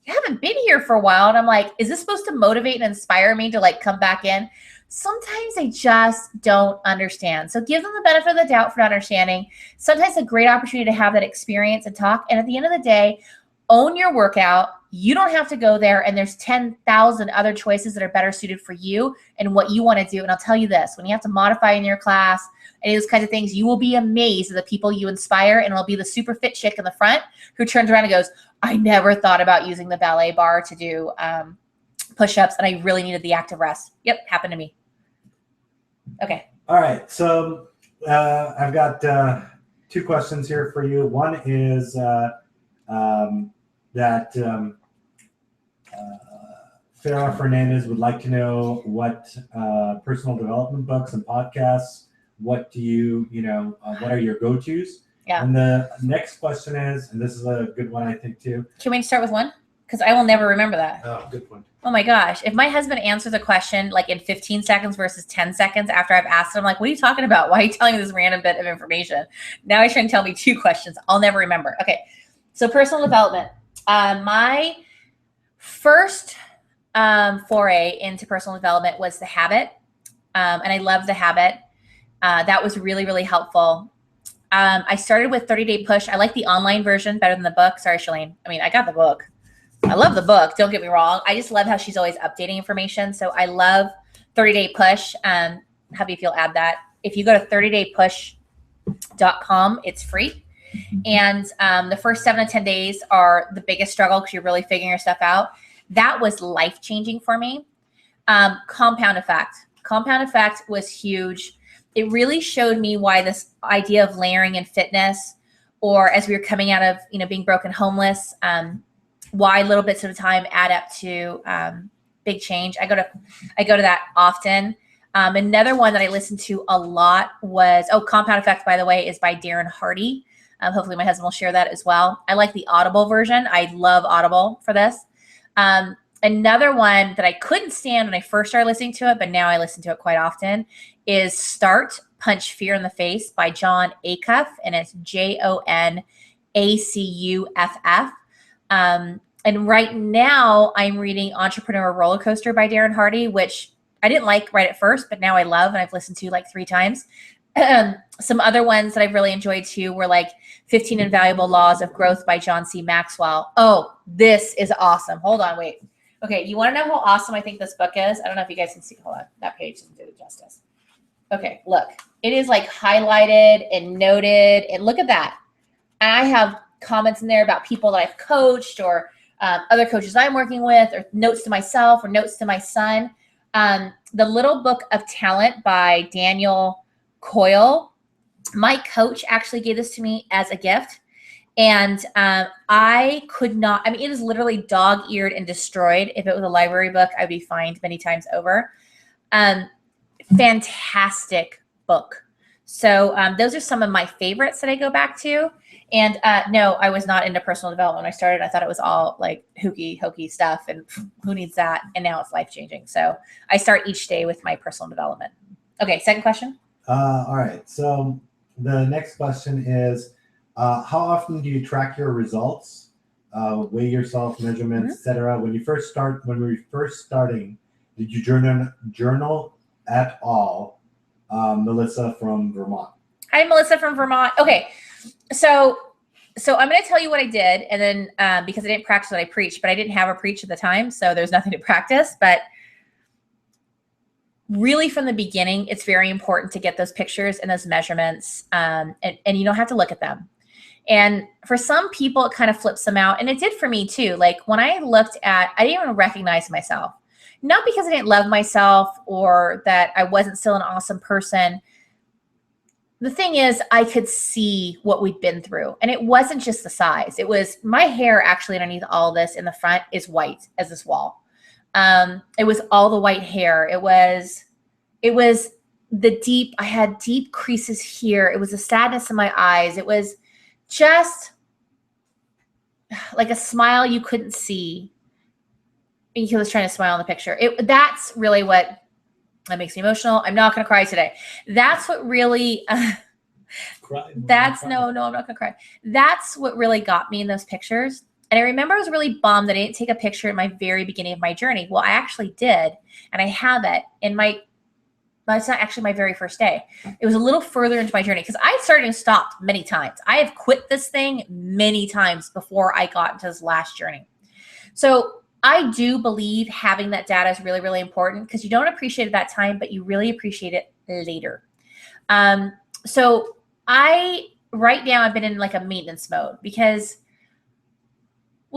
you haven't been here for a while. And I'm like, is this supposed to motivate and inspire me to like come back in? Sometimes they just don't understand. So give them the benefit of the doubt for not understanding. Sometimes a great opportunity to have that experience and talk. And at the end of the day, own your workout. You don't have to go there. And there's 10,000 other choices that are better suited for you and what you want to do. And I'll tell you this, when you have to modify in your class and those kinds of things, you will be amazed at the people you inspire. And it'll be the super fit chick in the front who turns around and goes, I never thought about using the ballet bar to do push-ups, and I really needed the active rest. Yep, happened to me. Okay. All right. So I've got 2 questions here for you. One is that Farah Fernandez would like to know what personal development books and podcasts, what do you what are your go-tos? Yeah. And the next question is, and this is a good one, I think, too. Can we start with one? Because I will never remember that. Oh, good point. Oh my gosh. If my husband answers a question like in 15 seconds versus 10 seconds after I've asked him, like, what are you talking about? Why are you telling me this random bit of information? Now he's trying to tell me 2 questions. I'll never remember. Okay. So personal development. My first foray into personal development was The Habit. And I love The Habit. That was really, really helpful. I started with 30-Day Push. I like the online version better than the book. Sorry, Shalene. I mean, I got the book. I love the book. Don't get me wrong. I just love how she's always updating information. So I love 30-Day Push. Happy if you'll add that. If you go to 30daypush.com, it's free. And the first 7 to 10 days are the biggest struggle because you're really figuring your stuff out. That was life-changing for me. Compound effect. Compound effect was huge. It really showed me why this idea of layering in fitness, or as we were coming out of, being broken homeless, why little bits at a time add up to big change. I go to that often. Another one that I listened to a lot was, Compound Effect, by the way, is by Darren Hardy. Hopefully my husband will share that as well. I like the Audible version. I love Audible for this. Another one that I couldn't stand when I first started listening to it, but now I listen to it quite often, is Start, Punch Fear in the Face by Jon Acuff, and it's JonAcuff. And right now I'm reading Entrepreneur Roller Coaster by Darren Hardy, which I didn't like right at first, but now I love, and I've listened to like 3 times. Some other ones that I've really enjoyed too were like 15 Invaluable Laws of Growth by John C. Maxwell. Oh, this is awesome. Hold on, wait. Okay, you want to know how awesome I think this book is? I don't know if you guys can see. Hold on, that page doesn't do it justice. Okay, look. It is like highlighted and noted, and look at that. I have comments in there about people that I've coached, or other coaches I'm working with, or notes to myself, or notes to my son. The Little Book of Talent by Daniel Coyle. My coach actually gave this to me as a gift. And I could not, it is literally dog-eared and destroyed. If it was a library book, I'd be fined many times over. Fantastic book. So those are some of my favorites that I go back to. And no, I was not into personal development when I started. I thought it was all like hokey stuff, and who needs that? And now it's life-changing. So I start each day with my personal development. Okay, second question. All right. So the next question is, how often do you track your results, weigh yourself, measurements, etc.? When we were first starting, did you journal at all? Melissa from Vermont. Hi, Melissa from Vermont. Okay, so I'm going to tell you what I did, and then because I didn't practice what I preached, but I didn't have a preach at the time, so there's nothing to practice. But really, from the beginning, it's very important to get those pictures and those measurements, and you don't have to look at them. And for some people, it kind of flips them out. And it did for me too. Like when I looked at, I didn't even recognize myself. Not because I didn't love myself or that I wasn't still an awesome person. The thing is, I could see what we'd been through. And it wasn't just the size. It was my hair actually underneath all this in the front is white as this wall. It was all the white hair. It was I had deep creases here. It was a sadness in my eyes. It was just like a smile you couldn't see because I was trying to smile in the picture. That's really what that makes me emotional. I'm not going to cry today. That's what really, no, I'm not going to cry. That's what really got me in those pictures. And I remember I was really bummed that I didn't take a picture at my very beginning of my journey. Well, I actually did. And I have it in it's not actually my very first day. It was a little further into my journey because I started and stopped many times. I have quit this thing many times before I got into this last journey. So I do believe having that data is really, really important because you don't appreciate it that time, but you really appreciate it later. So right now I've been in like a maintenance mode because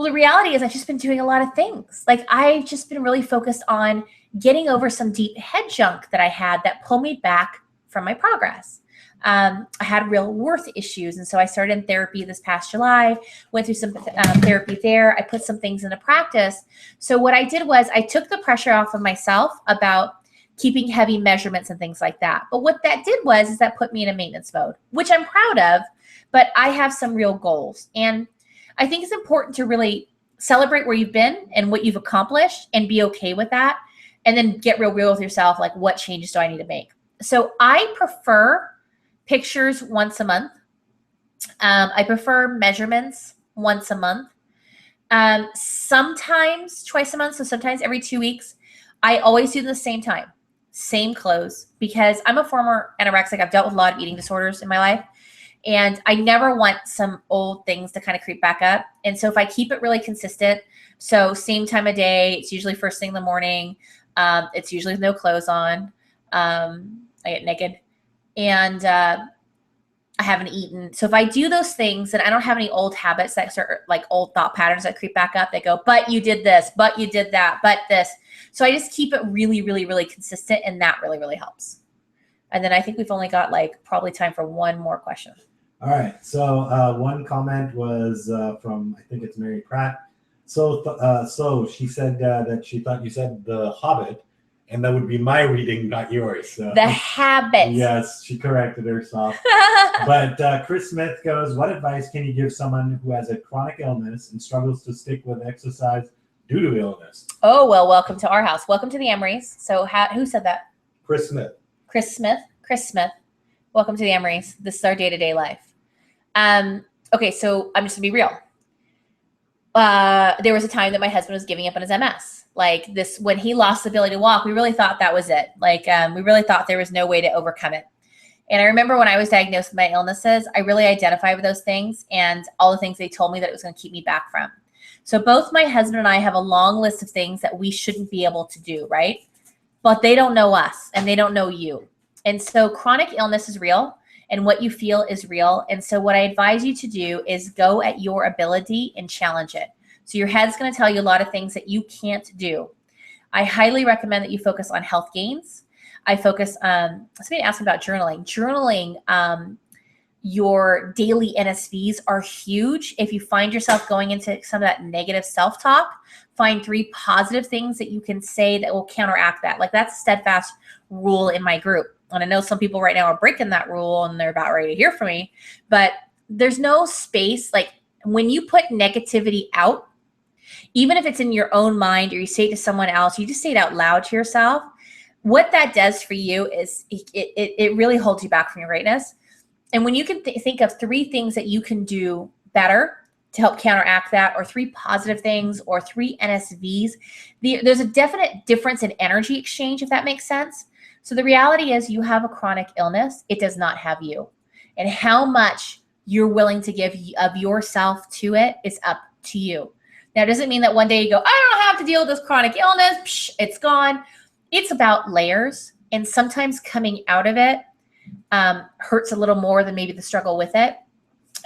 Well, the reality is I've just been doing a lot of things. Like I've just been really focused on getting over some deep head junk that I had that pulled me back from my progress. I had real worth issues. And so I started in therapy this past July, went through some therapy there. I put some things into practice. So what I did was I took the pressure off of myself about keeping heavy measurements and things like that. But what that did is that put me in a maintenance mode, which I'm proud of, but I have some real goals. And I think it's important to really celebrate where you've been and what you've accomplished and be okay with that. And then get real with yourself. Like, what changes do I need to make? So I prefer pictures once a month. I prefer measurements once a month. Sometimes twice a month. So sometimes every 2 weeks. I always do the same time, same clothes, because I'm a former anorexic. I've dealt with a lot of eating disorders in my life. And I never want some old things to kind of creep back up. And so if I keep it really consistent, so same time of day, it's usually first thing in the morning. It's usually with no clothes on. I get naked and I haven't eaten. So if I do those things, then I don't have any old habits that start, like old thought patterns that creep back up. They go, but you did this, but you did that, but this. So I just keep it really, really, really consistent. And that really, really helps. And then I think we've only got like probably time for one more question. All right. So one comment was from, I think it's Mary Pratt. So she said that she thought you said The Hobbit, and that would be my reading, not yours. So. The Habit. Yes, she corrected herself. But Chris Smith goes, what advice can you give someone who has a chronic illness and struggles to stick with exercise due to illness? Oh, well, welcome to our house. Welcome to the Emerys. So who said that? Chris Smith. Chris Smith. Chris Smith. Welcome to the Emerys. This is our day-to-day life. Okay, so I'm just gonna be real. There was a time that my husband was giving up on his MS. Like this, when he lost the ability to walk, we really thought that was it. Like we really thought there was no way to overcome it. And I remember when I was diagnosed with my illnesses, I really identified with those things and all the things they told me that it was going to keep me back from. So both my husband and I have a long list of things that we shouldn't be able to do, right? But they don't know us and they don't know you. And so chronic illness is real. And what you feel is real. And so what I advise you to do is go at your ability and challenge it. So your head's going to tell you a lot of things that you can't do. I highly recommend that you focus on health gains. I focus on, somebody asked me about journaling. Journaling, your daily NSVs are huge. If you find yourself going into some of that negative self-talk, find 3 positive things that you can say that will counteract that. Like that's a steadfast rule in my group. And I know some people right now are breaking that rule and they're about ready to hear from me, but there's no space. Like when you put negativity out, even if it's in your own mind or you say it to someone else, you just say it out loud to yourself. What that does for you is it really holds you back from your greatness. And when you can think of 3 things that you can do better to help counteract that, or 3 positive things, or 3 NSVs, there's a definite difference in energy exchange, if that makes sense. So the reality is you have a chronic illness. It does not have you. And how much you're willing to give of yourself to it is up to you. Now, it doesn't mean that one day you go, I don't have to deal with this chronic illness. Psh, it's gone. It's about layers. And sometimes coming out of it hurts a little more than maybe the struggle with it.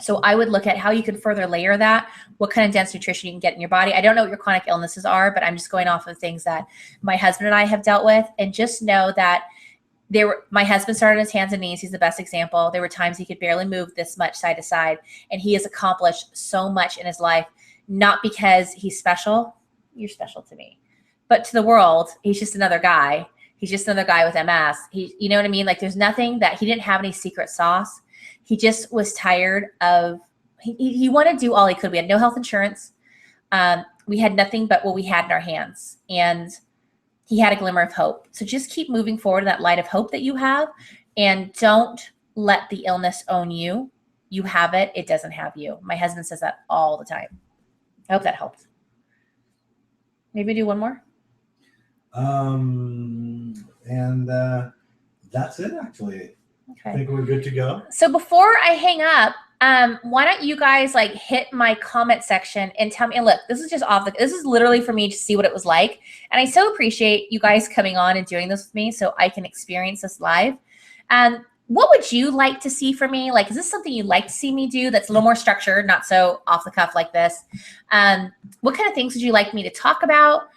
So I would look at how you can further layer that, what kind of dense nutrition you can get in your body. I don't know what your chronic illnesses are, but I'm just going off of things that my husband and I have dealt with. And just know that my husband started on his hands and knees. He's the best example. There were times he could barely move this much side to side. And he has accomplished so much in his life, not because he's special. You're special to me. But to the world, he's just another guy. He's just another guy with MS. You know what I mean? Like there's nothing that he didn't have any secret sauce. He just was tired of, he wanted to do all he could. We had no health insurance. We had nothing but what we had in our hands. And he had a glimmer of hope. So just keep moving forward in that light of hope that you have. And don't let the illness own you. You have it. It doesn't have you. My husband says that all the time. I hope that helped. Maybe do one more. And that's it, actually. Okay. I think we're good to go. So before I hang up, why don't you guys like hit my comment section and tell me, and look, this is just this is literally for me to see what it was like. And I so appreciate you guys coming on and doing this with me so I can experience this live. what would you like to see from me? Like, is this something you'd like to see me do that's a little more structured, not so off the cuff like this? What kind of things would you like me to talk about?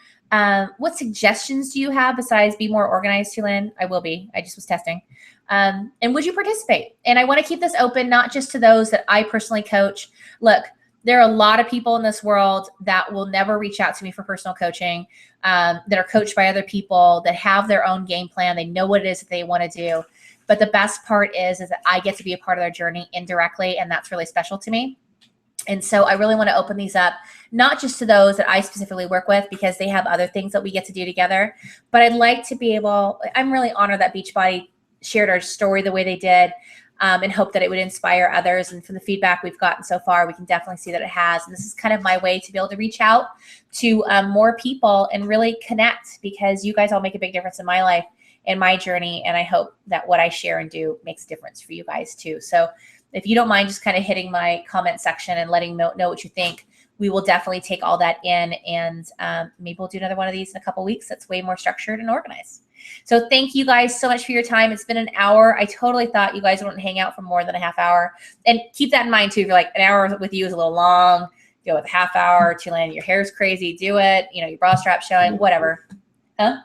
What suggestions do you have besides be more organized, Tulin? I will be. I just was testing. And would you participate? And I want to keep this open, not just to those that I personally coach. Look, there are a lot of people in this world that will never reach out to me for personal coaching, that are coached by other people, that have their own game plan. They know what it is that they want to do. But the best part is that I get to be a part of their journey indirectly, and that's really special to me. And so I really want to open these up, not just to those that I specifically work with because they have other things that we get to do together, but I'd like to be able, I'm really honored that Beachbody shared our story the way they did, and hope that it would inspire others. And from the feedback we've gotten so far, we can definitely see that it has. And this is kind of my way to be able to reach out to more people and really connect, because you guys all make a big difference in my life and my journey. And I hope that what I share and do makes a difference for you guys too. So if you don't mind just kind of hitting my comment section and letting me know what you think, we will definitely take all that in, and maybe we'll do another one of these in a couple weeks that's way more structured and organized. So thank you guys so much for your time. It's been an hour. I totally thought you guys wouldn't hang out for more than a half hour. And keep that in mind too. If you're like, an hour with you is a little long, go with a half hour. Tulin, your hair's crazy, do it. You know, your bra strap showing, whatever. Huh?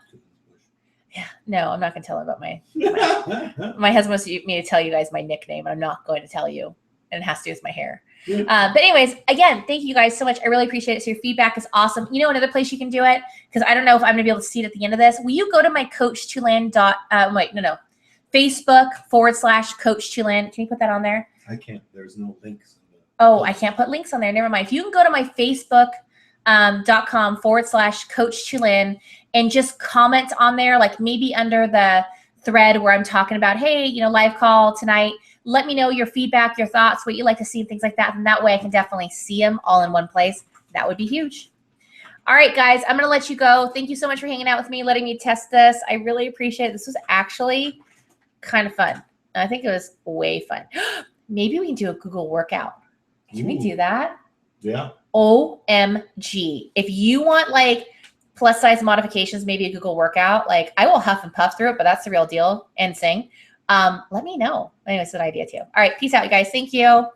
Yeah, no, I'm not going to tell about my husband wants me to tell you guys my nickname. I'm not going to tell you. And it has to do with my hair. But anyways, again, thank you guys so much. I really appreciate it. So your feedback is awesome. You know, another place you can do it, because I don't know if I'm going to be able to see it at the end of this. Will you go to my Coach Tulin Facebook/Coach Tulin. Can you put that on there? I can't. There's no links. Oh, I can't put links on there. Never mind. If you can go to my Facebook.com/Coach Tulin and just comment on there, like maybe under the thread where I'm talking about, hey, you know, live call tonight. Let me know your feedback, your thoughts, what you like to see, and things like that. And that way I can definitely see them all in one place. That would be huge. All right, guys, I'm going to let you go. Thank you so much for hanging out with me, letting me test this. I really appreciate it. This was actually kind of fun. I think it was way fun. Maybe we can do a Google workout. Can we do that? Yeah. OMG. If you want like plus size modifications, maybe a Google workout, like I will huff and puff through it, but that's the real deal, and sing. Let me know. Anyways, it's an idea too. All right. Peace out, you guys. Thank you.